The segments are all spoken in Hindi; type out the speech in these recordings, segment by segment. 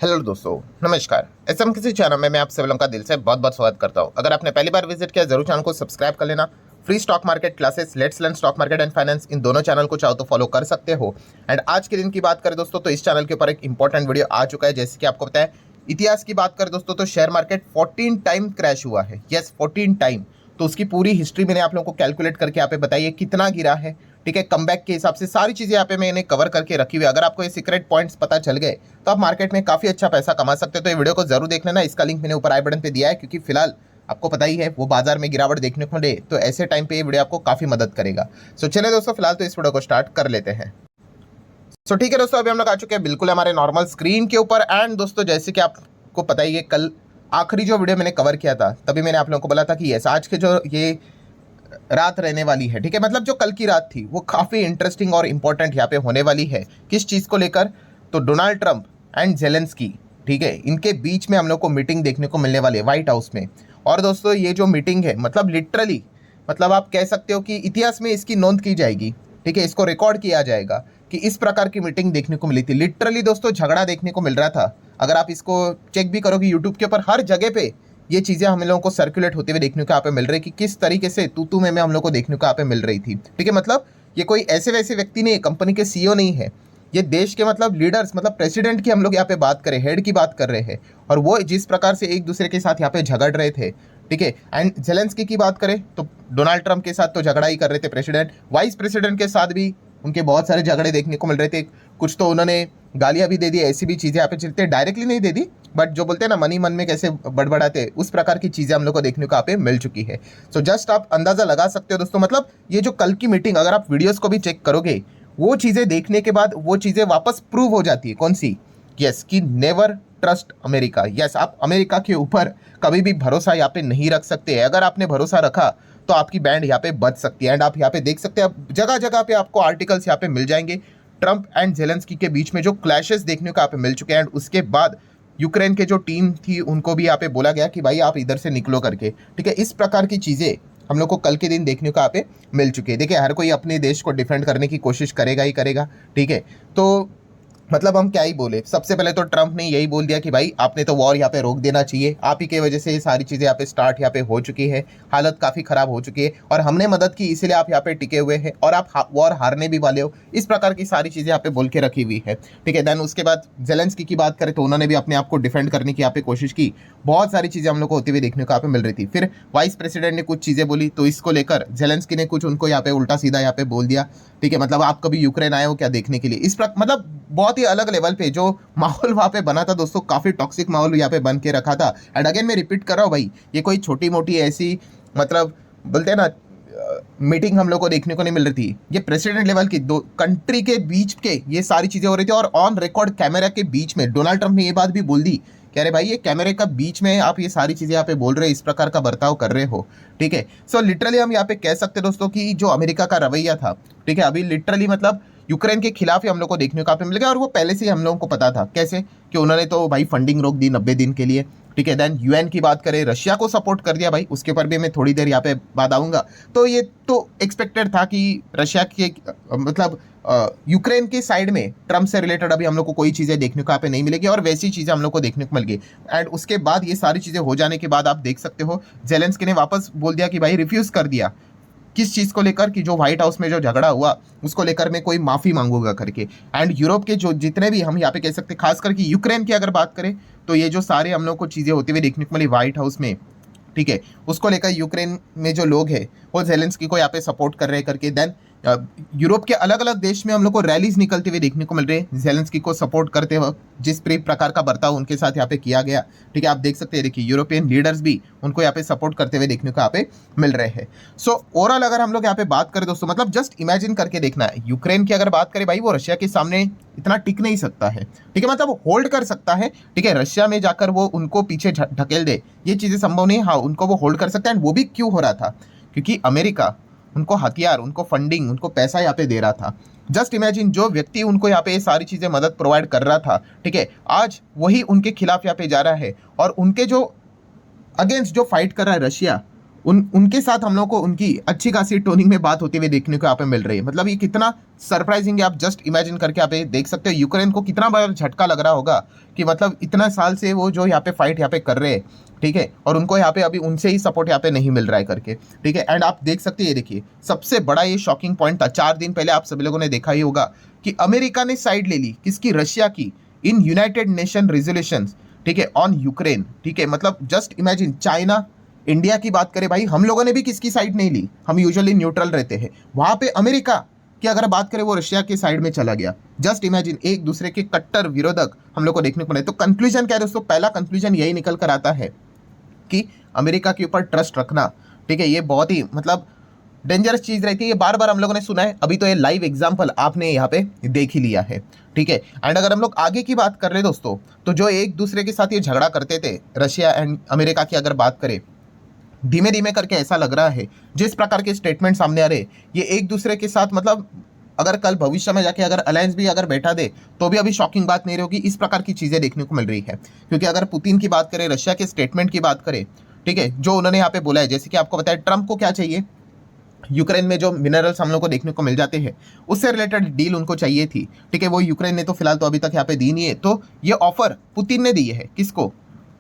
हेलो दोस्तों, नमस्कार। एसएम किसी चैनल में मैं आप सभी लोगों का दिल से बहुत बहुत स्वागत करता हूं। अगर आपने पहली बार विजिट किया जरूर चैनल को सब्सक्राइब कर लेना। Free stock market classes, let's learn stock market and finance, इन दोनों चैनल को चाहो तो फॉलो कर सकते हो। एंड आज के दिन की बात करें दोस्तों तो इस चैनल के ऊपर एक इंपॉर्टेंट वीडियो आ चुका है। जैसे कि आपको पता है, इतिहास की बात करें दोस्तों तो शेयर मार्केट 14 टाइम क्रैश हुआ है। Yes, 14 time. तो उसकी पूरी हिस्ट्री मैंने आप लोगों को कैलकुलेट करके यहाँ पे बताइए कितना गिरा है। ठीक है, कमबैक के हिसाब से सारी चीजें यहाँ पे मैंने कवर करके रखी हुई है। अगर आपको ये सीक्रेट पॉइंट्स पता चल गए तो आप मार्केट में काफी अच्छा पैसा कमा सकते हो। तो ये वीडियो को जरूर देख लेना। इसका लिंक मैंने ऊपर आई बटन पे दिया है, क्योंकि फिलहाल आपको पता ही है वो बाजार में गिरावट देखने को मिले तो ऐसे टाइम पे ये वीडियो आपको काफी मदद करेगा। सो चलिए दोस्तों, फिलहाल तो इस वीडियो को स्टार्ट कर लेते हैं। सो ठीक है दोस्तों, अभी हम लोग आ चुके हैं बिल्कुल हमारे नॉर्मल स्क्रीन के ऊपर। एंड दोस्तों, जैसे कि आपको पता ही है, कल आखिरी जो वीडियो मैंने कवर किया था तभी मैंने आप लोगों को बोला था कि यस, आज के जो ये रात रहने वाली है, ठीक है, मतलब जो कल की रात थी वो काफी इंटरेस्टिंग और इंपॉर्टेंट यहाँ पे होने वाली है। किस चीज को लेकर? तो डोनाल्ड ट्रंप एंड जेलेंस्की, ठीक है, इनके बीच में हम लोग को मीटिंग देखने को मिलने वाली है व्हाइट हाउस में। और दोस्तों, ये जो मीटिंग है मतलब लिटरली, मतलब आप कह सकते हो कि इतिहास में इसकी नोंद की जाएगी। ठीक है, इसको रिकॉर्ड किया जाएगा कि इस प्रकार की मीटिंग देखने को मिली थी। लिटरली दोस्तों, झगड़ा देखने को मिल रहा था। अगर आप इसको चेक भी करोगे यूट्यूब के ऊपर, हर जगह पे ये चीजें हम लोगों को सर्कुलेट होते हुए देखने को यहाँ पे मिल रही है कि किस तरीके से तू में हम लोग को देखने को यहाँ पे मिल रही थी। ठीक है, मतलब ये कोई ऐसे वैसे व्यक्ति नहीं है, कंपनी के सीईओ नहीं है, ये देश के मतलब लीडर्स, मतलब प्रेसिडेंट की हम लोग यहाँ पे बात करें, हेड की बात कर रहे हैं। और वो जिस प्रकार से एक दूसरे के साथ यहाँ पे झगड़ रहे थे, ठीक है। एंड जेलेंस्की की बात करें तो डोनाल्ड ट्रंप के साथ तो झगड़ा ही कर रहे थे प्रेसिडेंट, वाइस प्रेसिडेंट के साथ भी उनके बहुत सारे झगड़े देखने को मिल रहे थे। कुछ तो उन्होंने गालियां भी दे दी, ऐसी भी चीजें यहाँ पे चलते, डायरेक्टली नहीं दे दी, बट जो बोलते हैं ना मन ही मन में कैसे बड़बड़ाते, उस प्रकार की चीजें हम लोग को देखने को यहाँ पे मिल चुकी है। सो जस्ट आप अंदाजा लगा सकते हो दोस्तों, मतलब ये जो कल की मीटिंग, अगर आप वीडियोस को भी चेक करोगे, वो चीजें देखने के बाद वो चीजें वापस प्रूव हो जाती है। कौन सी? यस, कि नेवर ट्रस्ट अमेरिका। यस, आप अमेरिका के ऊपर कभी भी भरोसा यहाँ पे नहीं रख सकते। अगर आपने भरोसा रखा तो आपकी बैंड यहाँ पे बच सकती है। एंड आप यहाँ पे देख सकते हैं, जगह जगह पे आपको आर्टिकल्स यहाँ पे मिल जाएंगे। ट्रंप एंड जेलेंस्की के बीच में जो क्लैशेस देखने को यहाँ पे मिल चुके हैं। एंड उसके बाद यूक्रेन के जो टीम थी उनको भी यहाँ पे बोला गया कि भाई आप इधर से निकलो करके। ठीक है, इस प्रकार की चीजें हम लोग को कल के दिन देखने को यहाँ पे मिल चुकी है। देखिए, हर कोई अपने देश को डिफेंड करने की कोशिश करेगा ही करेगा। ठीक है, तो मतलब हम क्या ही बोले। सबसे पहले तो ट्रंप ने यही बोल दिया कि भाई आपने तो वॉर यहाँ पे रोक देना चाहिए, आप ही के वजह से ये सारी चीजें यहाँ पे स्टार्ट यहाँ पे हो चुकी है, हालत काफी खराब हो चुकी है और हमने मदद की इसीलिए आप यहाँ पे टिके हुए हैं और आप वॉर हारने भी वाले हो। इस प्रकार की सारी चीजें यहाँ पे बोल के रखी हुई है। ठीक है, देन उसके बाद जेलेंस्की की बात करें तो उन्होंने भी अपने आप को डिफेंड करने की यहाँ पे कोशिश की। बहुत सारी चीजें हम लोग को होती हुई देखने को यहाँ पे मिल रही थी। फिर वाइस प्रेसिडेंट ने कुछ चीजें बोली तो इसको लेकर जेलेंस्की ने कुछ उनको यहाँ पे उल्टा सीधा यहाँ पे बोल दिया। ठीक है, मतलब आप कभी यूक्रेन आए हो क्या देखने के लिए? इस प्रकार मतलब बहुत ही अलग लेवल पे जो माहौल वहां पे बना था दोस्तों, काफी टॉक्सिक माहौल यहाँ पे बन के रखा था। एंड अगेन मैं रिपीट कर रहा हूँ भाई, ये कोई छोटी मोटी ऐसी मतलब बोलते हैं ना मीटिंग हम लोग को देखने को नहीं मिल रही थी। ये प्रेसिडेंट लेवल की दो कंट्री के बीच के ये सारी चीजें हो रही थी और ऑन रिकॉर्ड कैमरा के बीच में डोनाल्ड ट्रंप ने ये बात भी बोल दी कि अरे भाई, ये कैमरे का बीच में आप ये सारी चीजें यहाँ पे बोल रहे हो, इस प्रकार का बर्ताव कर रहे हो। ठीक है, सो लिटरली हम यहाँ पे कह सकते हैं दोस्तों कि जो अमेरिका का रवैया था, ठीक है, अभी लिटरली मतलब यूक्रेन के खिलाफ ही हम लोग को देखने को यहाँ पे मिल गया। और वो पहले से ही हम लोगों को पता था। कैसे? कि उन्होंने तो भाई फंडिंग रोक दी 90 दिन के लिए। ठीक है, देन यूएन की बात करें, रशिया को सपोर्ट कर दिया भाई, उसके ऊपर भी मैं थोड़ी देर यहाँ पे बाद आऊंगा। तो ये तो एक्सपेक्टेड था कि रशिया के मतलब यूक्रेन की साइड में ट्रम्प से रिलेटेड अभी हम लोग को कोई चीज़ें देखने को यहाँ पे नहीं मिलेगी और वैसी चीज़ें हम लोग को देखने को मिल गई। एंड उसके बाद ये सारी चीज़ें हो जाने के बाद आप देख सकते हो जेलेंस्की ने वापस बोल दिया कि भाई रिफ्यूज़ कर दिया। किस चीज़ को लेकर? कि जो व्हाइट हाउस में जो झगड़ा हुआ उसको लेकर मैं कोई माफ़ी मांगूंगा करके। एंड यूरोप के जो जितने भी हम यहाँ पे कह सकते हैं, खासकर कि यूक्रेन की अगर बात करें तो ये जो सारे हम लोग को चीज़ें होती हुई देखने को मिली व्हाइट हाउस में, ठीक है, उसको लेकर यूक्रेन में जो लोग हैं वो जेलेंस्की को यहाँ पे सपोर्ट कर रहे हैं करके। देन यूरोप के अलग अलग देश में हम लोग को रैलीज निकलते हुए देखने को मिल रहे हैं जेलेंस्की को सपोर्ट करते वक्त, जिस प्रकार का बर्ताव उनके साथ यहाँ पे किया गया। ठीक है, आप देख सकते हैं, देखिए यूरोपियन लीडर्स भी उनको यहाँ पे सपोर्ट करते हुए देखने को यहाँ पे मिल रहे हैं। सो ओवरऑल अगर हम लोग यहाँ पे बात करें दोस्तों, मतलब जस्ट इमेजिन करके देखना है, यूक्रेन की अगर बात करें भाई, वो रशिया के सामने इतना टिक नहीं सकता है। ठीक है, मतलब होल्ड कर सकता है। ठीक है, रशिया में जाकर वो उनको पीछे ढकेल दे, ये चीजें संभव नहीं है। हाँ, उनको वो होल्ड कर सकता है। वो भी क्यों हो रहा था? क्योंकि अमेरिका उनको हथियार, उनको फंडिंग, उनको पैसा यहाँ पे दे रहा था। जस्ट इमेजिन, जो व्यक्ति उनको यहाँ पे ये सारी चीजें मदद प्रोवाइड कर रहा था, ठीक है, आज वही उनके खिलाफ यहाँ पे जा रहा है और उनके जो अगेंस्ट जो फाइट कर रहा है रशिया, उनके साथ हम लोग को उनकी अच्छी खासी टोनिंग में बात होती हुई देखने को यहाँ पे मिल रही है। मतलब ये कितना सरप्राइजिंग है, आप जस्ट इमेजिन करके यहाँ पे देख सकते हो। यूक्रेन को कितना बड़ा झटका लग रहा होगा कि मतलब इतना साल से वो जो यहाँ पे फाइट यहाँ पे कर रहे हैं, ठीक है, और उनको यहाँ पे अभी उनसे ही सपोर्ट यहाँ पे नहीं मिल रहा है करके, ठीक है। एंड आप देख सकते हैं, ये देखिए सबसे बड़ा ये शॉकिंग पॉइंट था 4 दिन पहले, आप सभी लोगों ने देखा ही होगा कि अमेरिका ने साइड ले ली किसकी, रशिया की, इन यूनाइटेड नेशन रेजोल्यूशंस, ठीक है, ऑन यूक्रेन, ठीक है। मतलब जस्ट इमेजिन, चाइना इंडिया की बात करें भाई, हम लोगों ने भी किसकी साइड नहीं ली, हम यूजुअली न्यूट्रल रहते हैं, वहां पे अमेरिका की अगर बात करें वो रशिया के साइड में चला गया। जस्ट इमेजिन, एक दूसरे के कट्टर विरोधक हम लोग को देखने को मिले। तो कंक्लूजन क्या है दोस्तों, पहला कंक्लूजन यही निकल कर आता है कि अमेरिका के ऊपर ट्रस्ट रखना, ठीक है, ये बहुत ही मतलब डेंजरस चीज रहती है। ये बार बार हम लोगों ने सुना है, अभी तो ये लाइव एग्जांपल आपने यहाँ पे देख ही लिया है, ठीक है। एंड अगर हम लोग आगे की बात कर ले दोस्तों, तो जो एक दूसरे के साथ ये झगड़ा करते थे रशिया एंड अमेरिका की अगर बात करें, धीमे धीमे करके ऐसा लग रहा है जिस प्रकार के स्टेटमेंट सामने आ रहे, ये एक दूसरे के साथ मतलब अगर कल भविष्य में जाके अगर अलायंस भी अगर बैठा दे तो भी अभी शॉकिंग बात नहीं होगी। इस प्रकार की चीजें देखने को मिल रही है, क्योंकि अगर पुतिन की बात करें, रशिया के स्टेटमेंट की बात करें, ठीक है, जो उन्होंने यहाँ पे बोला है, जैसे कि आपको बताया ट्रंप को क्या चाहिए, यूक्रेन में जो मिनरल्स हम लोग को देखने को मिल जाते हैं उससे रिलेटेड डील उनको चाहिए थी, ठीक है। वो यूक्रेन ने तो फिलहाल तो अभी तक यहाँ पे दी नहीं है। तो ये ऑफर पुतिन ने दी है किसको,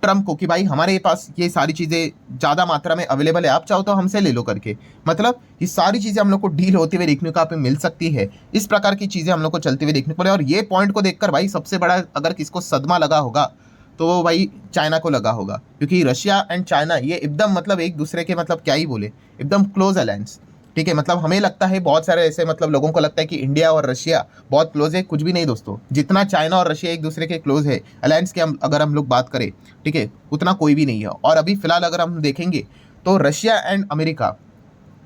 ट्रंप को, कि भाई हमारे पास ये सारी चीजें ज्यादा मात्रा में अवेलेबल है, आप चाहो तो हमसे ले लो करके। मतलब ये सारी चीजें हम लोग को डील होते हुए देखने को यहाँ पे मिल सकती है। इस प्रकार की चीजें हम लोग को चलते हुए देखने को मिले। और ये पॉइंट को देखकर भाई सबसे बड़ा अगर किसको सदमा लगा होगा तो वो भाई चाइना को लगा होगा, क्योंकि रशिया एंड चाइना ये एकदम मतलब एक दूसरे के मतलब क्या ही बोले, एकदम क्लोज अलायंस, ठीक है। मतलब हमें लगता है, बहुत सारे ऐसे मतलब लोगों को लगता है कि इंडिया और रशिया बहुत क्लोज है, कुछ भी नहीं दोस्तों। जितना चाइना और रशिया एक दूसरे के क्लोज है अलायंस के, अगर हम लोग बात करें, ठीक है, उतना कोई भी नहीं है। और अभी फिलहाल अगर हम देखेंगे तो रशिया एंड अमेरिका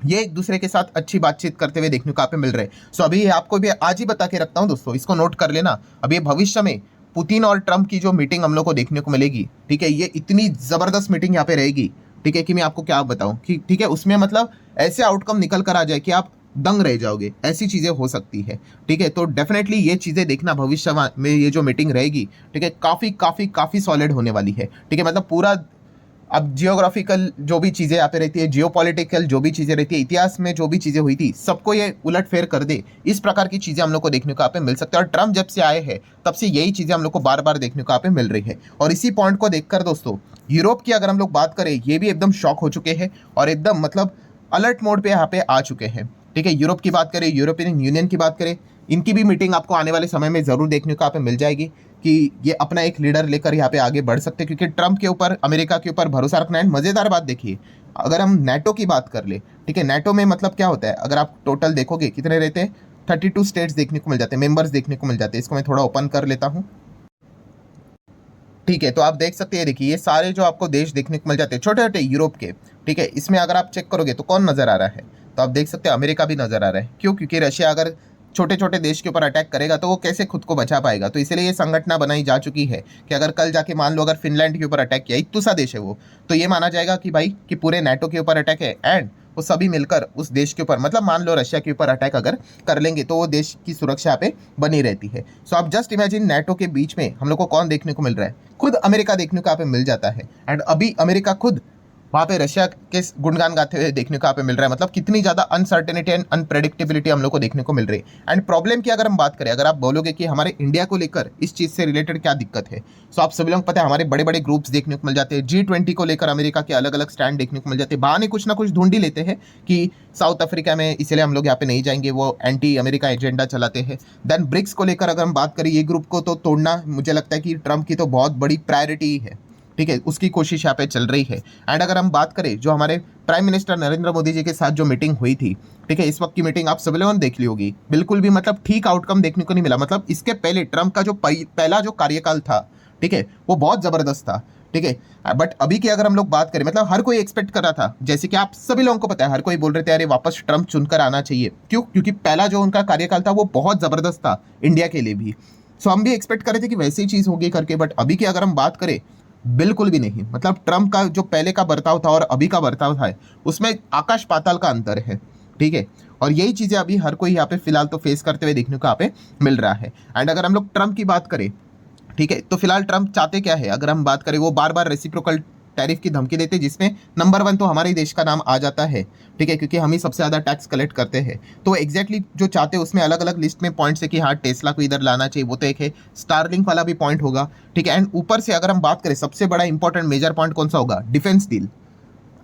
ये एक दूसरे के साथ अच्छी बातचीत करते हुए देखने को यहाँ पे मिल रहे हैं। सो अभी आपको भी आज ही बता के रखता हूँ दोस्तों, इसको नोट कर लेना। अभी भविष्य में पुतिन और ट्रंप की जो मीटिंग हम लोग को देखने को मिलेगी, ठीक है, ये इतनी जबरदस्त मीटिंग यहाँ पे रहेगी, ठीक है, कि मैं आपको क्या बताऊं कि ठीक है, उसमें मतलब ऐसे आउटकम निकल कर आ जाए कि आप दंग रह जाओगे, ऐसी चीजें हो सकती है, ठीक है। तो डेफिनेटली ये चीजें देखना भविष्य में, ये जो मीटिंग रहेगी, ठीक है, काफी काफी काफी सॉलिड होने वाली है, ठीक है। मतलब पूरा अब जियोग्राफिकल जो भी चीज़ें यहाँ पे रहती है, जियोपॉलिटिकल जो भी चीज़ें रहती है, इतिहास में जो भी चीज़ें हुई थी, सबको ये उलट फेर कर दे, इस प्रकार की चीज़ें हम लोग को देखने को यहाँ पे मिल सकती है। और ट्रम्प जब से आए हैं तब से यही चीज़ें हम लोग को बार बार देखने को यहाँ पे मिल रही है। और इसी पॉइंट को देखकर दोस्तों यूरोप की अगर हम लोग बात करें, ये भी एकदम शॉक हो चुके हैं और एकदम मतलब अलर्ट मोड पे यहाँ पे आ चुके हैं, ठीक है। यूरोप की बात करें, यूरोपियन यूनियन की बात करें, इनकी भी मीटिंग आपको आने वाले समय में जरूर देखने को यहाँ पे मिल जाएगी कि ये अपना एक लीडर लेकर यहाँ पे आगे बढ़ सकते हैं, क्योंकि ट्रंप के ऊपर, अमेरिका के ऊपर भरोसा रखना है। मजेदार बात देखिए, अगर हम नेटो की बात कर ले, ठीक है, नेटो में मतलब क्या होता है, अगर आप टोटल देखोगे कितने रहते हैं, 32 स्टेट्स देखने को मिल जाते हैं, मेंबर्स देखने को मिल जाते हैं। इसको मैं थोड़ा ओपन कर लेता हूँ, ठीक है। तो आप देख सकते हैं, देखिए ये सारे जो आपको देश देखने को मिल जाते हैं छोटे छोटे यूरोप के, ठीक है। इसमें अगर आप चेक करोगे तो कौन नजर आ रहा है, तो आप देख सकते हैं अमेरिका भी नजर आ रहा है। क्यों? क्योंकि रशिया अगर छोटे छोटे देश के ऊपर अटैक करेगा तो वो कैसे खुद को बचा पाएगा। तो इसलिए ये संगठना बनाई जा चुकी है कि अगर कल जाके मान लो अगर फिनलैंड के ऊपर अटैक किया, इतना सा देश है वो, तो ये माना जाएगा कि भाई कि पूरे नाटो के ऊपर अटैक है, एंड वो सभी मिलकर उस देश के ऊपर, मतलब मान लो रशिया के ऊपर अटैक अगर कर लेंगे तो वो देश की सुरक्षा पे बनी रहती है। सो आप जस्ट इमेजिन, नाटो के बीच में हम लोग को कौन देखने को मिल रहा है, खुद अमेरिका देखने को यहाँ पे मिल जाता है। एंड अभी अमेरिका खुद वहाँ पे रशिया के गुणगान गाते हुए देखने को यहाँ पे मिल रहा है। मतलब कितनी ज़्यादा अनसर्टेनिटी एंड अनप्रेडिक्टेबिलिटी हम लोग को देखने को मिल रही है। एंड प्रॉब्लम की अगर हम बात करें, अगर आप बोलोगे कि हमारे इंडिया को लेकर इस चीज़ से रिलेटेड क्या दिक्कत है, सो आप सभी लोग पता है हमारे बड़े बड़े ग्रुप्स देखने को मिल जाते हैं। G20 को लेकर अमेरिका के अलग अलग स्टैंड देखने को मिल जाते हैं। बहाने कुछ ना कुछ ढूंढ ही लेते हैं कि साउथ अफ्रीका में इसलिए हम लोग यहाँ पे नहीं जाएंगे, वो एंटी अमेरिका एजेंडा चलाते हैं। देन ब्रिक्स को लेकर अगर हम बात करें, ये ग्रुप को तो तोड़ना मुझे लगता है कि ट्रंप की तो बहुत बड़ी प्रायोरिटी है, ठीक है, उसकी कोशिश यहाँ पे चल रही है। एंड अगर हम बात करें जो हमारे प्राइम मिनिस्टर नरेंद्र मोदी जी के साथ जो मीटिंग हुई थी, ठीक है, इस वक्त की मीटिंग आप सभी लोगों ने देख ली होगी, बिल्कुल भी मतलब ठीक आउटकम देखने को नहीं मिला। मतलब इसके पहले ट्रंप का जो पहला जो कार्यकाल था, ठीक है, वो बहुत जबरदस्त था, ठीक है। बट अभी की अगर हम लोग बात करें, मतलब हर कोई एक्सपेक्ट कर रहा था, जैसे कि आप सभी लोगों को पता है, हर कोई बोल रहे थे अरे वापस ट्रंप चुनकर आना चाहिए। क्यों? क्योंकि पहला जो उनका कार्यकाल था वो बहुत जबरदस्त था इंडिया के लिए भी। सो हम भी एक्सपेक्ट कर रहे थे कि वैसी चीज होगी करके। बट अभी की अगर हम बात करें, बिल्कुल भी नहीं। मतलब ट्रंप का जो पहले का बर्ताव था और अभी का बर्ताव था, उसमें आकाश पाताल का अंतर है, ठीक है। और यही चीजें अभी हर कोई यहाँ पे फिलहाल तो फेस करते हुए देखने को यहाँ पे मिल रहा है। एंड अगर हम लोग ट्रंप की बात करें, ठीक है, तो फिलहाल ट्रंप चाहते क्या है, अगर हम बात करें, वो बार बार रेसिप्रोकल टैरिफ की धमकी देते, जिसमें नंबर 1 तो हमारे देश का नाम आ जाता है, ठीक है, क्योंकि हम ही सबसे ज़्यादा टैक्स कलेक्ट करते हैं। तो एग्जैक्टली जो चाहते हैं उसमें अलग अलग लिस्ट में पॉइंट्स है कि हाँ टेस्ला को इधर लाना चाहिए, वो तो एक है। स्टारलिंक वाला भी पॉइंट होगा, ठीक है। एंड ऊपर से अगर हम बात करें सबसे बड़ा इंपॉर्टेंट मेजर पॉइंट कौन सा होगा, डिफेंस डील।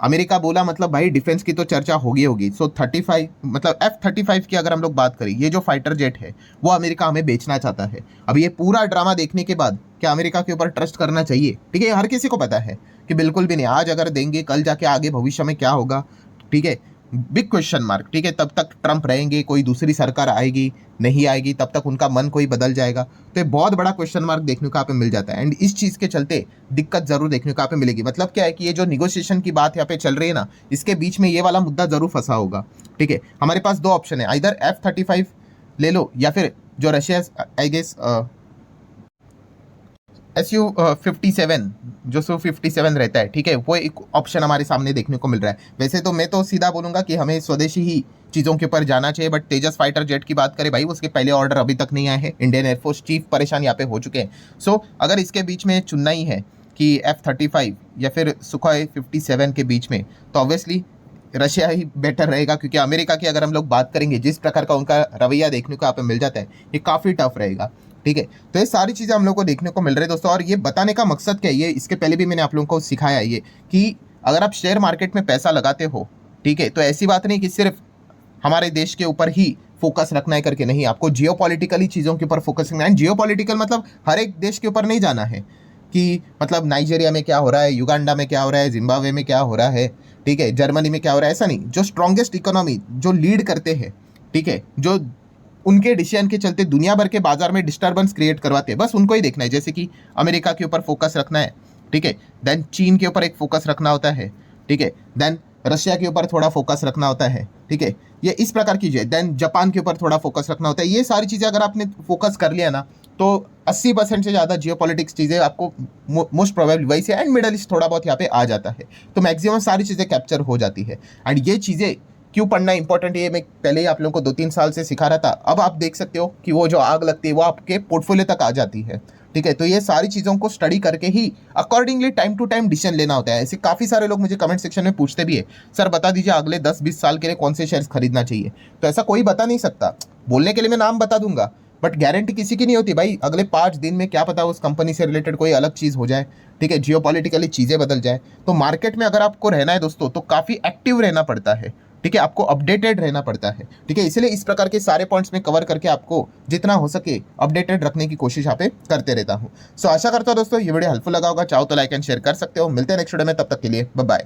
अमेरिका बोला मतलब भाई डिफेंस की तो चर्चा होगी। सो 35 मतलब F-35 की अगर हम लोग बात करें, ये जो फाइटर जेट है वो अमेरिका हमें बेचना चाहता है। अब ये पूरा ड्रामा देखने के बाद क्या अमेरिका के ऊपर ट्रस्ट करना चाहिए, ठीक है, हर किसी को पता है कि बिल्कुल भी नहीं। आज अगर देंगे, कल जाके आगे भविष्य में क्या होगा, ठीक है, बिग क्वेश्चन मार्क, ठीक है। तब तक ट्रंप रहेंगे, कोई दूसरी सरकार आएगी नहीं आएगी, तब तक उनका मन कोई बदल जाएगा। तो ये बहुत बड़ा क्वेश्चन मार्क देखने को यहाँ पे मिल जाता है। एंड इस चीज़ के चलते दिक्कत जरूर देखने को यहाँ पे मिलेगी। मतलब क्या है कि ये जो निगोशिएशन की बात यहाँ पे चल रही है ना, इसके बीच में ये वाला मुद्दा जरूर फंसा होगा, ठीक है। हमारे पास 2 ऑप्शन है, इधर F-35 ले लो या फिर जो रशिया आई गेस Su-57 जो Su-57 रहता है, ठीक है, वो एक ऑप्शन हमारे सामने देखने को मिल रहा है। वैसे तो मैं तो सीधा बोलूंगा कि हमें स्वदेशी ही चीज़ों के ऊपर जाना चाहिए, बट तेजस फाइटर जेट की बात करें भाई, उसके पहले ऑर्डर अभी तक नहीं आए हैं। इंडियन एयरफोर्स चीफ परेशान यहाँ पे हो चुके हैं। सो अगर इसके बीच में चुनना ही है कि F-35 या फिर सुखोई 57 के बीच में, तो ऑब्वियसली रशिया ही बेटर रहेगा, क्योंकि अमेरिका की अगर हम लोग बात करेंगे, जिस प्रकार का उनका रवैया देखने को यहाँ पे मिल जाता है, ये काफ़ी टफ रहेगा, ठीक है। तो ये सारी चीज़ें हम लोग को देखने को मिल रही है दोस्तों। और ये बताने का मकसद क्या है, ये इसके पहले भी मैंने आप लोगों को सिखाया है ये, कि अगर आप शेयर मार्केट में पैसा लगाते हो, ठीक है, तो ऐसी बात नहीं कि सिर्फ हमारे देश के ऊपर ही फोकस रखना है करके, नहीं, आपको जियोपॉलिटिकली चीज़ों के ऊपर फोकस रखना है। जियोपॉलिटिकल मतलब हर एक देश के ऊपर नहीं जाना है कि मतलब नाइजीरिया में क्या हो रहा है, युगांडा में क्या हो रहा है, जिम्बाब्वे में क्या हो रहा है, ठीक है, जर्मनी में क्या हो रहा है, ऐसा नहीं। जो स्ट्रॉन्गेस्ट इकोनॉमी जो लीड करते हैं, ठीक है, जो उनके डिसीजन के चलते दुनिया भर के बाजार में डिस्टर्बेंस क्रिएट करवाते हैं, बस उनको ही देखना है। जैसे कि अमेरिका के ऊपर फोकस रखना है, ठीक है, देन चीन के ऊपर एक फोकस रखना होता है, ठीक है, देन रशिया के ऊपर थोड़ा फोकस रखना होता है, ठीक है, ये इस प्रकार की चीज़ें, देन जापान के ऊपर थोड़ा फोकस रखना होता है। ये सारी चीज़ें अगर आपने फोकस कर लिया ना, तो 80% से ज़्यादा जियोपॉलिटिक्स चीज़ें आपको मोस्ट प्रोबेबली वही से, एंड मिडल ईस्ट थोड़ा बहुत यहाँ पे आ जाता है, तो मैक्सिमम सारी चीज़ें कैप्चर हो जाती है। एंड ये चीज़ें क्यों पढ़ना इंपॉर्टेंट है, ये मैं पहले ही आप लोगों को 2-3 साल से सिखा रहा था। अब आप देख सकते हो कि वो जो आग लगती है वो आपके पोर्टफोलियो तक आ जाती है, ठीक है। तो ये सारी चीज़ों को स्टडी करके ही accordingly time to time decision लेना होता है। ऐसे काफ़ी सारे लोग मुझे कमेंट सेक्शन में पूछते भी है, सर बता दीजिए अगले 10-20 साल के लिए कौन से शेयर्स खरीदना चाहिए। तो ऐसा कोई बता नहीं सकता, बोलने के लिए मैं नाम बता दूंगा, बट गारंटी किसी की नहीं होती भाई। अगले 5 दिन में क्या पता उस कंपनी से रिलेटेड कोई अलग चीज़ हो जाए, ठीक है, जियोपॉलिटिकली चीज़ें बदल जाए। तो मार्केट में अगर आपको रहना है दोस्तों, तो काफ़ी एक्टिव रहना पड़ता है, ठीक है, आपको अपडेटेड रहना पड़ता है, ठीक है। इसलिए इस प्रकार के सारे पॉइंट्स में कवर करके आपको जितना हो सके अपडेटेड रखने की कोशिश यहाँ पे करते रहता हूँ। सो आशा करता हूँ दोस्तों ये वीडियो हेल्पफुल लगा होगा। चाहो तो लाइक एंड शेयर कर सकते हो। मिलते हैं नेक्स्ट वीडियो में, तब तक के लिए बाय बाय।